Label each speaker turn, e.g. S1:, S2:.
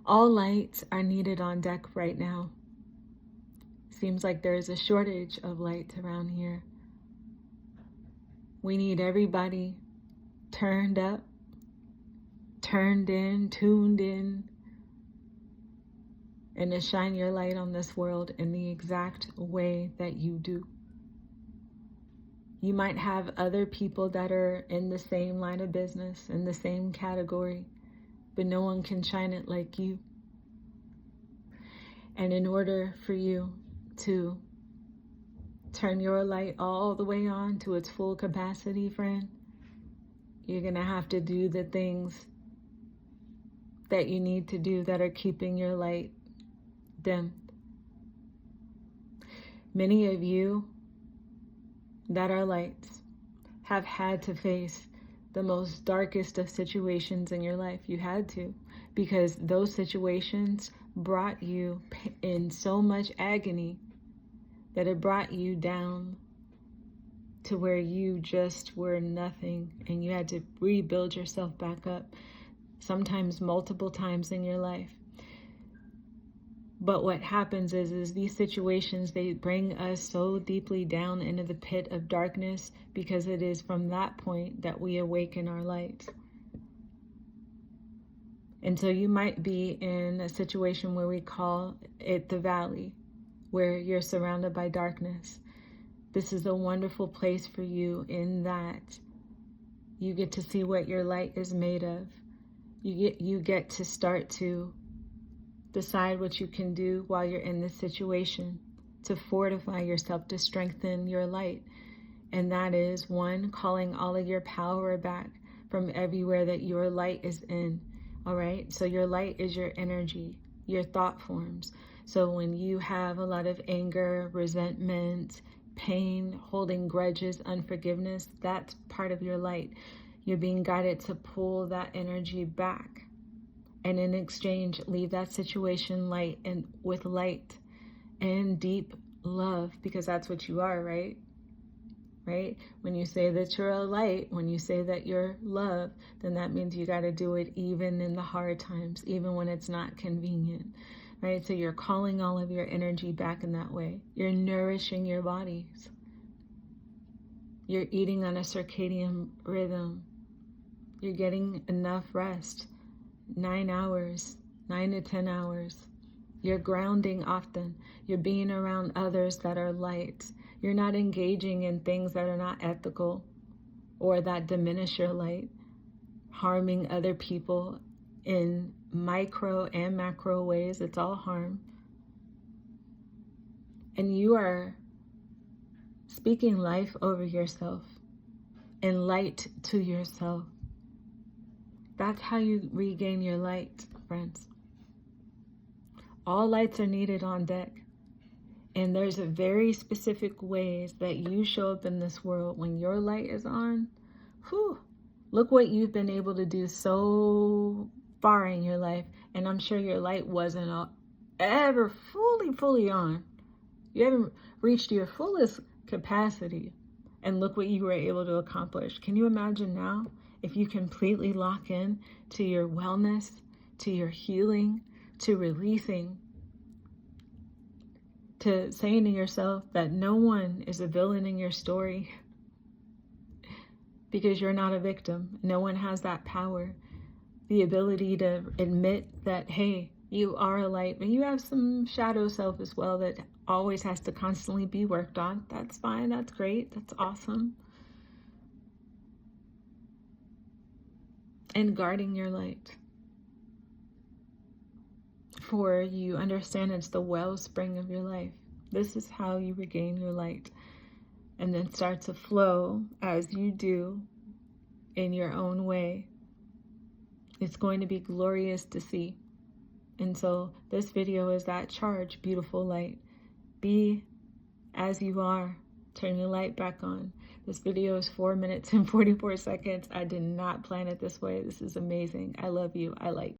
S1: All lights are needed on deck right now. Seems like there's a shortage of lights around here. We need everybody turned up, turned in, tuned in, and to shine your light on this world in the exact way that you do. You might have other people that are in the same line of business, in the same category, but no one can shine it like you. And in order for you to turn your light all the way on to its full capacity, friend, you're gonna have to do the things that you need to do that are keeping your light dimmed. Many of you that are lights have had to face the most darkest of situations in your life. You had to, because those situations brought you in so much agony that it brought you down to where you just were nothing, and you had to rebuild yourself back up, sometimes multiple times in your life. But what happens is these situations, they bring us so deeply down into the pit of darkness, because it is from that point that we awaken our light. And so you might be in a situation where we call it the valley, where you're surrounded by darkness. This is a wonderful place for you in that you get to see what your light is made of. You get to start to decide what you can do while you're in this situation to fortify yourself, to strengthen your light. And that is, one, calling all of your power back from everywhere that your light is in. All right? So your light is your energy, your thought forms. So when you have a lot of anger, resentment, pain, holding grudges, unforgiveness, that's part of your light. You're being guided to pull that energy back. And in exchange, leave that situation light and with light and deep love, because that's what you are, right? Right? When you say that you're a light, when you say that you're love, then that means you got to do it even in the hard times, even when it's not convenient, right? So you're calling all of your energy back in that way. You're nourishing your bodies. You're eating on a circadian rhythm. You're getting enough rest. 9 hours, 9 to 10 hours. You're grounding often. You're being around others that are light. You're not engaging in things that are not ethical or that diminish your light, harming other people in micro and macro ways. It's all harm. And you are speaking life over yourself and light to yourself. That's how you regain your light, friends. All lights are needed on deck. And there's a very specific ways that you show up in this world when your light is on. Whew, look what you've been able to do so far in your life. And I'm sure your light wasn't ever fully on. You haven't reached your fullest capacity. And look what you were able to accomplish. Can you imagine now? If you completely lock in to your wellness, to your healing, to releasing, to saying to yourself that no one is a villain in your story, because you're not a victim. No one has that power, the ability to admit that, hey, you are a light, but you have some shadow self as well that always has to constantly be worked on. That's fine. That's great. That's awesome. And guarding your light. For you understand it's the wellspring of your life. This is how you regain your light. And then start to flow as you do in your own way. It's going to be glorious to see. And so this video is that charge, beautiful light. Be as you are. Turn your light back on. This video is 4 minutes and 44 seconds. I did not plan it this way. This is amazing. I love you. I like